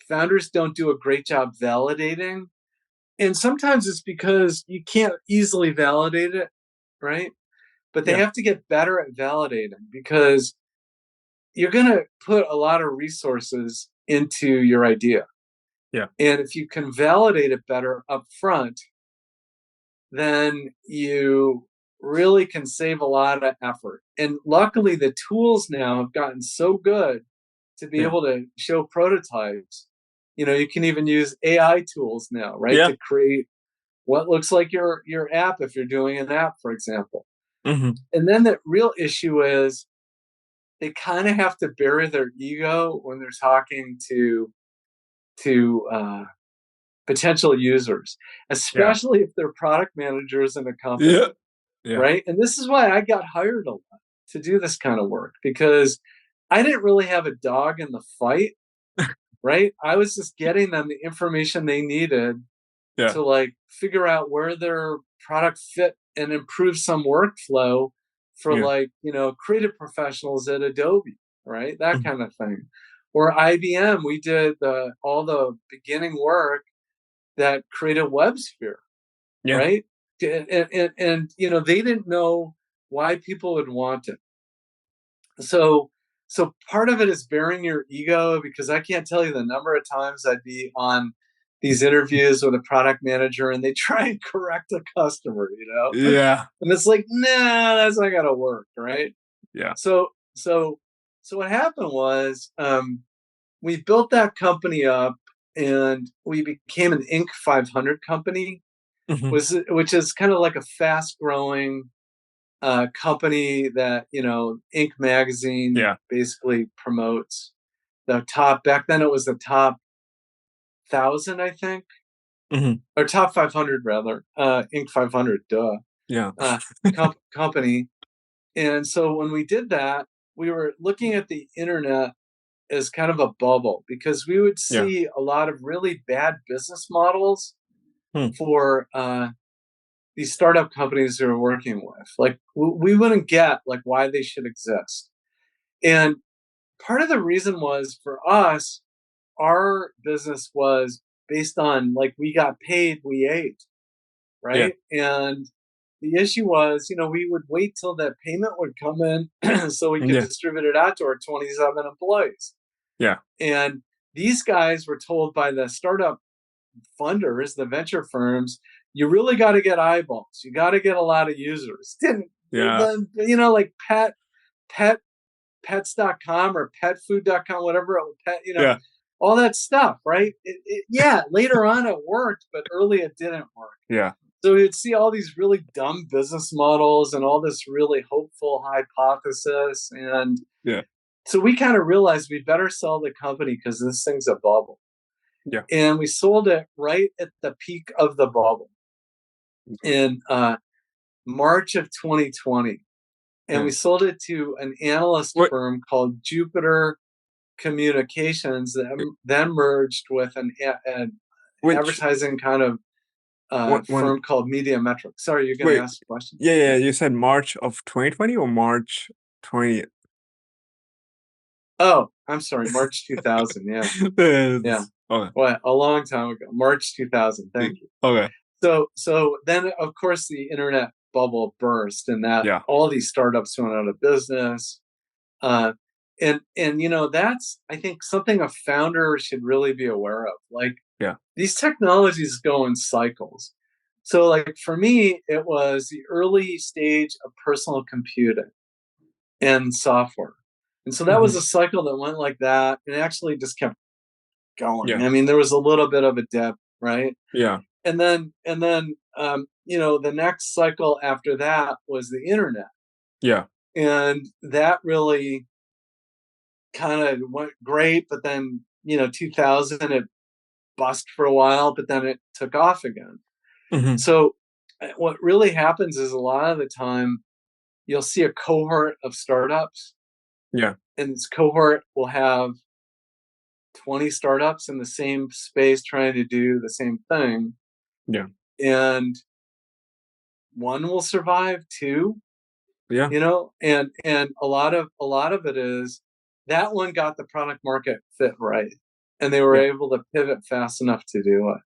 [SPEAKER 1] founders don't do a great job validating. And sometimes it's because you can't easily validate it, right? But they
[SPEAKER 2] Yeah.
[SPEAKER 1] have to get better at validating because you're going to put a lot of resources into your idea.
[SPEAKER 2] Yeah.
[SPEAKER 1] And if you can validate it better up front, then you really can save a lot of effort. And luckily, the tools now have gotten so good to be
[SPEAKER 2] Yeah.
[SPEAKER 1] able to show prototypes. You can even use AI tools now, right,
[SPEAKER 2] Yeah.
[SPEAKER 1] to create what looks like your app if you're doing an app, for example.
[SPEAKER 2] Mhm.
[SPEAKER 1] And then the real issue is they kind of have to bury their ego when they're talking to potential users,
[SPEAKER 2] Yeah.
[SPEAKER 1] especially if they're product managers in a company,
[SPEAKER 2] Yeah. Yeah.
[SPEAKER 1] right? And this is why I got hired a lot to do this kind of work because I didn't really have a dog in the fight, right? I was just getting them the information they needed
[SPEAKER 2] Yeah.
[SPEAKER 1] to like figure out where their product fit and improve some workflow for
[SPEAKER 2] Yeah.
[SPEAKER 1] like, creative professionals at Adobe, right? That
[SPEAKER 2] Mhm.
[SPEAKER 1] kind of thing. Or IBM, we did all the beginning work that created WebSphere,
[SPEAKER 2] Yeah.
[SPEAKER 1] right? And they didn't know why people would want it. So so part of it is bearing your ego because I can't tell you the number of times I'd be on these interviews with a product manager and they try and correct a customer,
[SPEAKER 2] Yeah.
[SPEAKER 1] and it's like, nah, that's not gonna work, right?
[SPEAKER 2] Yeah.
[SPEAKER 1] So so so what happened was we built that company up and we became an Inc. 500 company,
[SPEAKER 2] Mhm.
[SPEAKER 1] which is kind of like a fast growing company that Inc. magazine
[SPEAKER 2] Yeah.
[SPEAKER 1] basically promotes. The top back then it was the top 1,000, I think,
[SPEAKER 2] Mhm.
[SPEAKER 1] or top 500 rather. Inc. 500, duh.
[SPEAKER 2] Yeah.
[SPEAKER 1] Uh, company, and so when we did that, we were looking at the internet as kind of a bubble because we would
[SPEAKER 2] Yeah.
[SPEAKER 1] see a lot of really bad business models
[SPEAKER 2] Hmm.
[SPEAKER 1] for these startup companies we were working with. Like we wouldn't get like why they should exist. And part of the reason was for us, our business was based on like we got paid, we ate,
[SPEAKER 2] Yeah.
[SPEAKER 1] right? And the issue was, we would wait till that payment would come in so we could
[SPEAKER 2] Yeah.
[SPEAKER 1] distribute it out to our 27 employees.
[SPEAKER 2] Yeah.
[SPEAKER 1] And these guys were told by the startup funders, the venture firms, you really got to get eyeballs. You got to get a lot of users. Didn't
[SPEAKER 2] Yeah.
[SPEAKER 1] like pet pets.com or petfood.com, whatever, pet,
[SPEAKER 2] Yeah.
[SPEAKER 1] all that stuff, right? Yeah, later on it worked, but early it didn't work.
[SPEAKER 2] Yeah.
[SPEAKER 1] So you'd see all these really dumb business models and all this really hopeful hypothesis. And
[SPEAKER 2] Yeah.
[SPEAKER 1] so we kind of realized we better sell the company because this thing's a bubble.
[SPEAKER 2] Yeah.
[SPEAKER 1] And we sold it right at the peak of the bubble in March of 2020. And we
[SPEAKER 2] Yeah.
[SPEAKER 1] sold it to an analyst
[SPEAKER 2] What
[SPEAKER 1] firm called Jupiter Communications that then merged with an
[SPEAKER 2] which
[SPEAKER 1] advertising kind of
[SPEAKER 2] when
[SPEAKER 1] firm called Media Metrics. Sorry, you're going to
[SPEAKER 2] wait.
[SPEAKER 1] ask a question.
[SPEAKER 2] Yeah,
[SPEAKER 1] Yeah.
[SPEAKER 2] yeah, you said March of 2020 or March 20th?
[SPEAKER 1] Oh, I'm sorry, March 2000. Yeah, yeah.
[SPEAKER 2] Okay.
[SPEAKER 1] Well, a long time ago, March 2000. Thank you.
[SPEAKER 2] Okay.
[SPEAKER 1] So then, of course, the internet bubble burst, and that
[SPEAKER 2] Yeah.
[SPEAKER 1] all these startups went out of business. Uh, and that's I think something a founder should really be aware of. Like
[SPEAKER 2] Yeah.
[SPEAKER 1] these technologies go in cycles. So like for me, it was the early stage of personal computing and software. And so that was
[SPEAKER 2] Mhm.
[SPEAKER 1] a cycle that went like that and actually just kept going.
[SPEAKER 2] Yeah.
[SPEAKER 1] I mean, there was a little bit of a dip, right?
[SPEAKER 2] Yeah.
[SPEAKER 1] And then the next cycle after that was the internet.
[SPEAKER 2] Yeah.
[SPEAKER 1] And that really kind of went great, but then 2000 it bust for a while, but then it took off again.
[SPEAKER 2] Mhm.
[SPEAKER 1] So what really happens is a lot of the time you'll see a cohort of startups,
[SPEAKER 2] Yeah.
[SPEAKER 1] and this cohort will have 20 startups in the same space trying to do the same thing,
[SPEAKER 2] Yeah.
[SPEAKER 1] and one will survive, two,
[SPEAKER 2] Yeah.
[SPEAKER 1] and a lot of it is that one got the product market fit right, and they were
[SPEAKER 2] Yeah.
[SPEAKER 1] able to pivot fast enough to do it.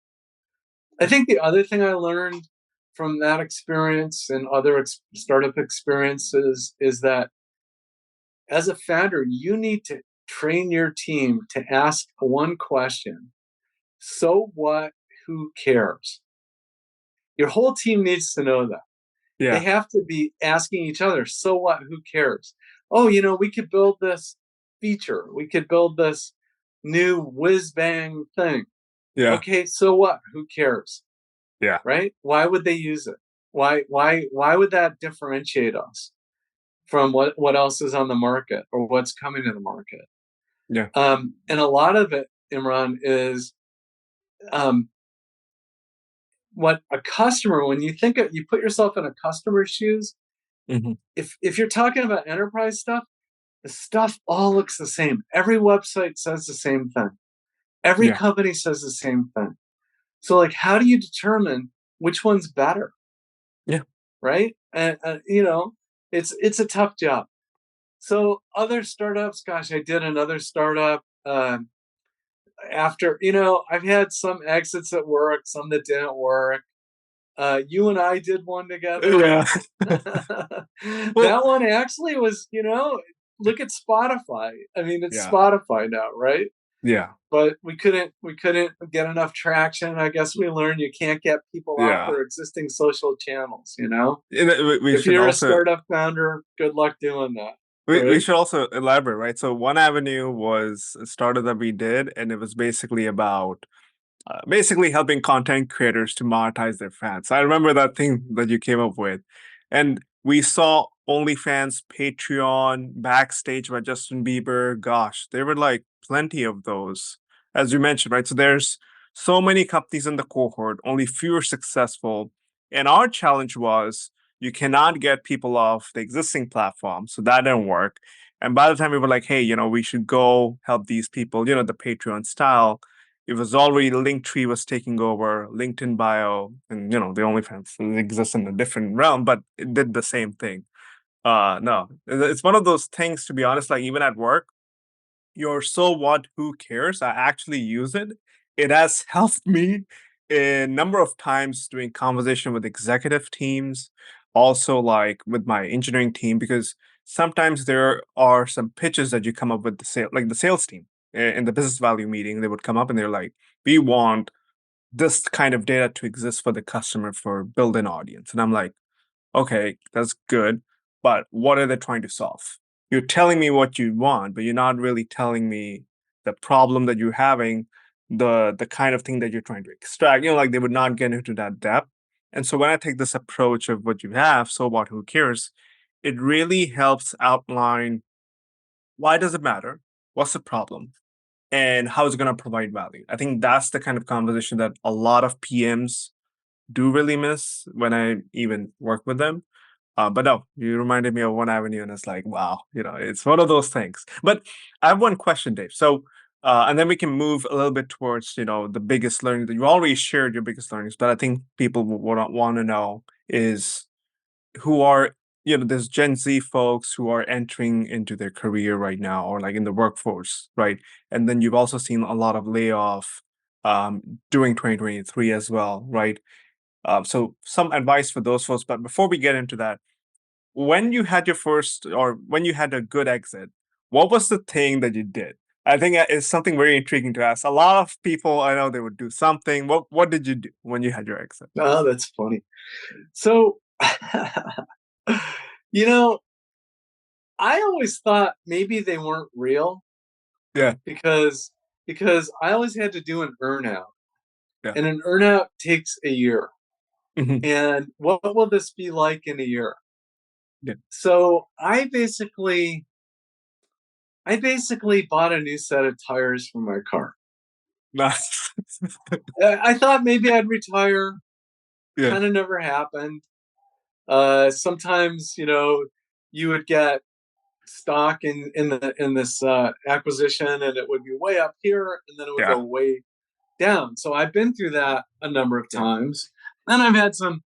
[SPEAKER 1] I think the other thing I learned from that experience and other startup experiences is that as a founder, you need to train your team to ask one question. So what? Who cares? Your whole team needs to know that. They
[SPEAKER 2] Yeah.
[SPEAKER 1] have to be asking each other, so what? Who cares? Oh, we could build this feature. We could build this new whiz bang thing.
[SPEAKER 2] Yeah.
[SPEAKER 1] Okay, so what? Who cares?
[SPEAKER 2] Yeah.
[SPEAKER 1] Right? Why would they use it? Why would that differentiate us from what else is on the market or what's coming to the market?
[SPEAKER 2] Yeah.
[SPEAKER 1] And a lot of it, Imran, is um, what a customer, when you put yourself in a customer's shoes,
[SPEAKER 2] Hmm.
[SPEAKER 1] if you're talking about enterprise stuff, the stuff all looks the same. Every website says the same thing. Every
[SPEAKER 2] Yeah.
[SPEAKER 1] company says the same thing. So, like, how do you determine which one's better,
[SPEAKER 2] Yeah.
[SPEAKER 1] right? And it's a tough job. So, other startups, gosh, I did another startup. After I've had some exits that worked, some that didn't work. You and I did one together.
[SPEAKER 2] Yeah. Well,
[SPEAKER 1] That one actually was, look at Spotify. I mean, it's
[SPEAKER 2] yeah.
[SPEAKER 1] Spotify now, right?
[SPEAKER 2] Yeah.
[SPEAKER 1] But we couldn't get enough traction. I guess we learned you can't get people off
[SPEAKER 2] Yeah.
[SPEAKER 1] their existing social channels.
[SPEAKER 2] And we
[SPEAKER 1] If
[SPEAKER 2] should
[SPEAKER 1] you're a
[SPEAKER 2] also
[SPEAKER 1] startup founder, good luck doing that,
[SPEAKER 2] we
[SPEAKER 1] right?
[SPEAKER 2] should also elaborate, right? So one avenue was a startup that we did, and it was basically about basically helping content creators to monetize their fans. I remember that thing that you came up with. And we saw OnlyFans, Patreon, Backstage by Justin Bieber. Gosh, there were like plenty of those, as you mentioned, right? So there's so many companies in the cohort, only few are successful. And our challenge was you cannot get people off the existing platform. So that didn't work. And by the time we were like, hey, we should go help these people, the Patreon style, it was already Linktree was taking over, LinkedIn bio, and the OnlyFans exists in a different realm, but it did the same thing. No, it's one of those things. To be honest, like even at work, your so what, who cares? I actually use it. It has helped me a number of times doing conversation with executive teams, also like with my engineering team, because sometimes there are some pitches that you come up with like the sales team in the business value meeting, they would come up and they're like, we want this kind of data to exist for the customer for build an audience. And I'm like, okay, that's good, but what are they trying to solve? You're telling me what you want, but you're not really telling me the problem that you're having, the kind of thing that you're trying to extract. Like they would not get into that depth. And so when I take this approach of what you have, so what, who cares? It really helps outline why does it matter? What's the problem? And how is it going to provide value? I think that's the kind of conversation that a lot of PMs do really miss when I even work with them. But no, you reminded me of one avenue, and it's like, wow, it's one of those things. But I have one question, Dave. So, and then we can move a little bit towards, the biggest learning that you already shared your biggest learnings, but I think people would want to know is who are, there's Gen Z folks who are entering into their career right now or like in the workforce, right? And then you've also seen a lot of layoff during 2023 as well, right? So some advice for those folks. But before we get into that, when you had your first or when you had a good exit, what was the thing that you did? I think it's something very intriguing to ask. A lot of people I know they would do something. What did you do when you had your exit?
[SPEAKER 1] Oh, that's funny. So, you know, I always thought maybe they weren't real
[SPEAKER 2] Yeah,
[SPEAKER 1] because I always had to do an earnout,
[SPEAKER 2] yeah,
[SPEAKER 1] and an earnout takes a year.
[SPEAKER 2] mhm,
[SPEAKER 1] And what will this be like in a year?
[SPEAKER 2] yeah.
[SPEAKER 1] So I basically bought a new set of tires for my car.
[SPEAKER 2] Nice.
[SPEAKER 1] I thought maybe I'd retire.
[SPEAKER 2] Yeah,
[SPEAKER 1] Kind of never happened. Sometimes you would get stock in this acquisition, and it would be way up here, and then it would
[SPEAKER 2] yeah,
[SPEAKER 1] go way down. So I've been through that a number of
[SPEAKER 2] yeah,
[SPEAKER 1] times, and I've had some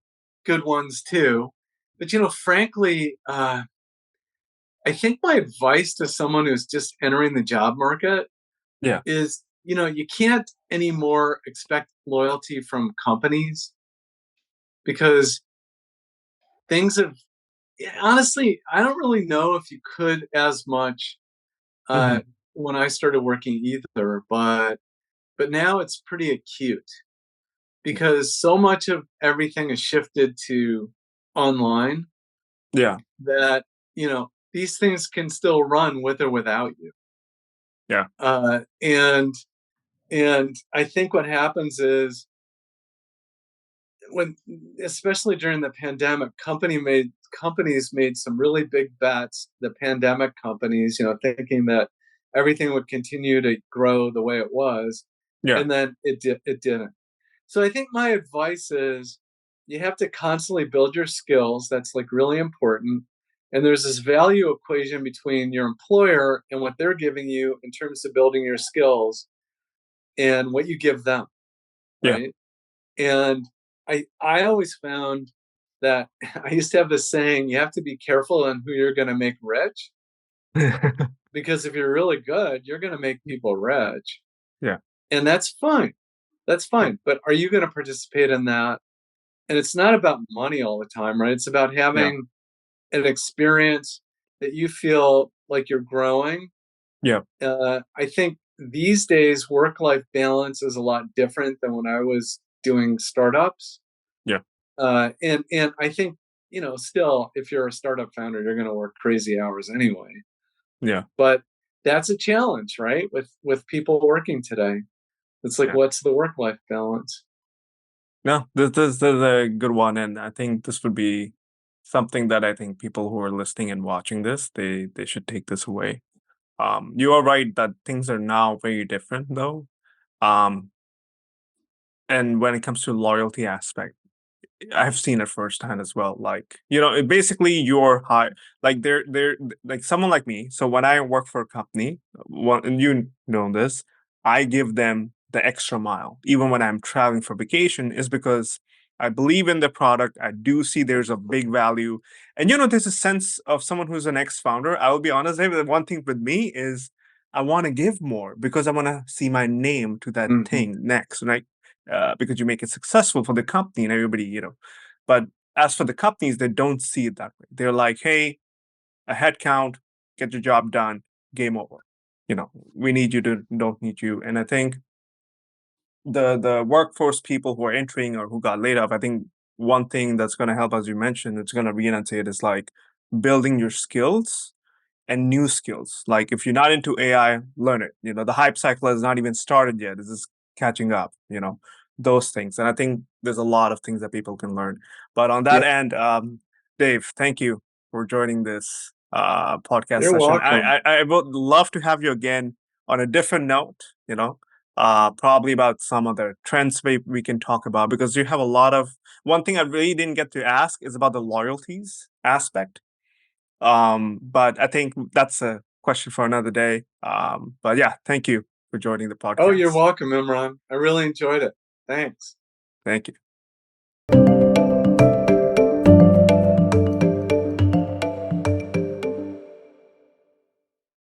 [SPEAKER 1] good ones too. But frankly, I think my advice to someone who's just entering the job market
[SPEAKER 2] yeah.
[SPEAKER 1] is, you can't anymore expect loyalty from companies because things have, honestly, I don't really know if you could as much uh,
[SPEAKER 2] Mhm,
[SPEAKER 1] when I started working either, but but now it's pretty acute because so much of everything is shifted to online
[SPEAKER 2] Yeah.
[SPEAKER 1] that, these things can still run with or without you.
[SPEAKER 2] Yeah.
[SPEAKER 1] Uh, and and I think what happens is when, especially during the pandemic, companies made some really big bets. The pandemic companies, thinking that everything would continue to grow the way it was,
[SPEAKER 2] Yeah.
[SPEAKER 1] and then it didn't. So I think my advice is you have to constantly build your skills. That's like really important. And there's this value equation between your employer and what they're giving you in terms of building your skills and what you give them,
[SPEAKER 2] Yeah.
[SPEAKER 1] right? And I always found that I used to have this saying, you have to be careful on who you're going to make rich, because if you're really good, you're going to make people rich.
[SPEAKER 2] Yeah.
[SPEAKER 1] And that's fine. That's
[SPEAKER 2] Yeah.
[SPEAKER 1] fine. But are you going to participate in that? And it's not about money all the time, right? It's about
[SPEAKER 2] Yeah.
[SPEAKER 1] having an experience that you feel like you're growing.
[SPEAKER 2] Yeah.
[SPEAKER 1] I think these days work-life balance is a lot different than when I was doing startups.
[SPEAKER 2] Yeah.
[SPEAKER 1] And I think, still, if you're a startup founder, you're going to work crazy hours anyway.
[SPEAKER 2] Yeah.
[SPEAKER 1] But that's a challenge, right? With people working today, it's like,
[SPEAKER 2] Yeah.
[SPEAKER 1] what's the work-life balance?
[SPEAKER 2] No, this is a good one, and I think this would be something that I think people who are listening and watching this, they should take this away. You are right that things are now very different, though. Um, and when it comes to loyalty aspect, I've seen it firsthand as well. Like, basically you're high, like they're like someone like me. So when I work for a company, and you know this, I give them the extra mile, even when I'm traveling for vacation, is because I believe in the product. I do see there's a big value. And there's a sense of someone who's an ex-founder. I will be honest, the one thing with me is I want to give more because I want to see my name to that
[SPEAKER 1] Hmm.
[SPEAKER 2] thing next. Right? Because you make it successful for the company and everybody, But as for the companies, they don't see it that way. They're like, hey, a head count, get your job done, game over. We need you to don't need you. And I think the workforce people who are entering or who got laid off, I think one thing that's going to help, as you mentioned, it's going to re-enunciate is like building your skills and new skills. Like if you're not into AI, learn it. The hype cycle has not even started yet. It's just catching up, those things. And I think there's a lot of things that people can learn. But on that
[SPEAKER 1] Yeah,
[SPEAKER 2] end, Dave, thank you for joining this podcast
[SPEAKER 1] you're
[SPEAKER 2] session.
[SPEAKER 1] welcome.
[SPEAKER 2] I would love to have you again on a different note, probably about some other trends we can talk about because you have a lot of one thing I really didn't get to ask is about the loyalties aspect, but I think that's a question for another day. But yeah, thank you for joining the
[SPEAKER 1] Oh, you're
[SPEAKER 2] podcast.
[SPEAKER 1] welcome, Imran. I really enjoyed it. Thanks.
[SPEAKER 2] Thank you.